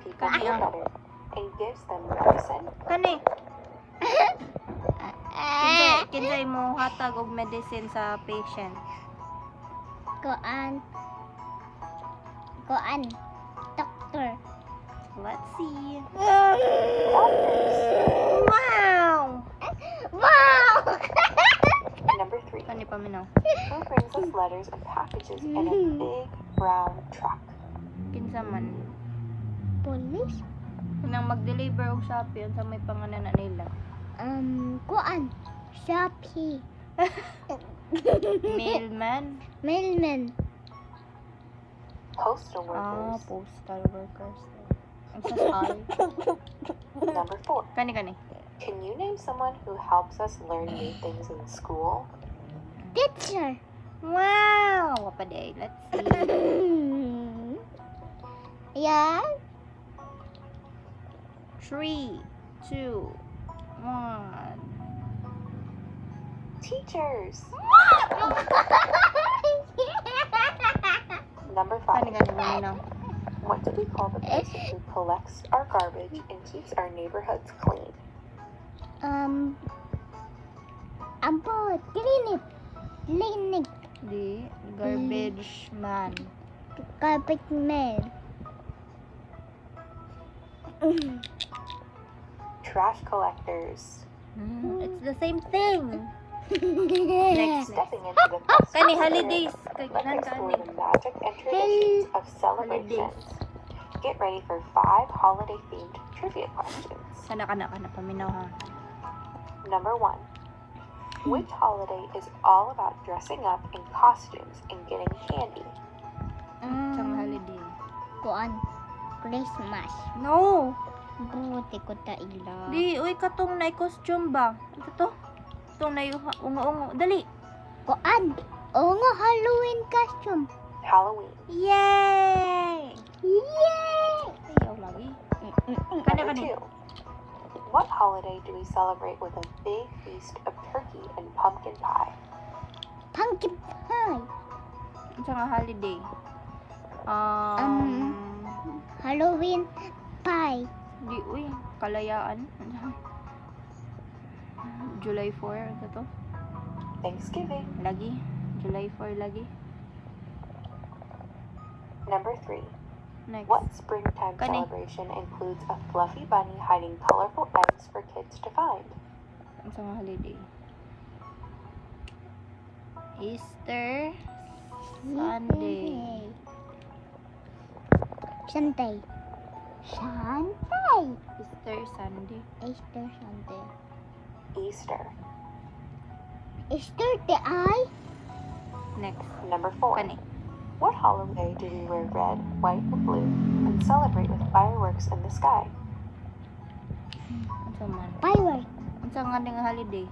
people Kani, feel better and gives them medicine. Kani. Kinsay mo hatag og medicine sa patient. Koan. Doctor. Let's see. Doctors. Wow! Wow! Number 3. Kani paminaw. Who brings us letters and packages in a big brown truck? Kinsa man. Police? Kanang mag-deliver og Shopee unsa may pangalan na nila. Koan. Shopee. Mailman. Mailman. Postal workers. Postal workers. Ang sasal. Number 4. Kani. Can you name someone who helps us learn new things in school? Teacher. Wow! Wapa day. Let's see. Yeah. 3, 2, 1. Teachers. Number 5. Kani paminaw. What do we call the person who collects our garbage and keeps our neighborhoods clean? Ampo, clinic. Di garbage man. Carpet man. Trash collectors. It's the same thing. Next. Stepping into the festive Kani spirit, holidays. let's Kailan explore kani? the magic and traditions of celebrations. Get ready for 5 holiday-themed trivia questions. Kana paminaw ha. Number 1. Which holiday is all about dressing up in costumes and getting candy? Sang holiday. Koan. Christmas. No. Buti ko ta ila. Di, uy, katong na costume ba? Ito to? Itong na ungo-ungo. Dali. Koan. Oo nga, Halloween costume. Halloween. Yay! Yay! Ayaw lagi. Number Kani. 2. What holiday do we celebrate with a big feast of turkey and pumpkin pie? Pumpkin pie. Sang holiday. Halloween pie. Di, uy, kalayaan. July 4, ito to? Thanksgiving. Lagi. July 4 lagi. Number 3. Next. What springtime Kani. celebration includes a fluffy bunny hiding colorful eggs for kids to find? Sang holiday. Easter Sunday. Sunday. Easter Sunday. Easter Sunday. Easter. Easter the eye. Next. Number 4. Kani. What holiday do we wear red, white, and blue and celebrate with fireworks in the sky? Unsa man? Firework. Unsa nga ning holiday?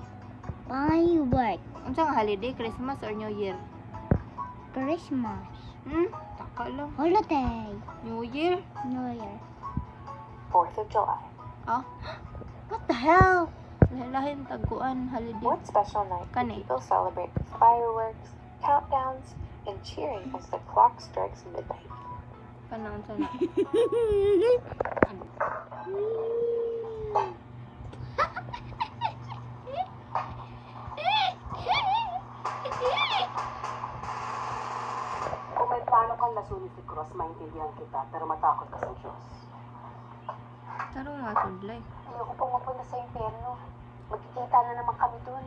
Firework. Unsa nga holiday? Christmas or New Year? Christmas. Taka lang. Holiday. New Year? New Year. 4th of July. What the hell? Lahin taguan holiday. What special night do Kani. people celebrate with fireworks, countdowns, and cheering as the clock strikes midnight? Kana unsa na? Kung may plano kang lasunin si Cross, maintindihan kita, pero matakot ka sa Diyos. Taro nga sudlay. Ayoko pong mapunta sa impyerno. Magkikita na naman kami dun.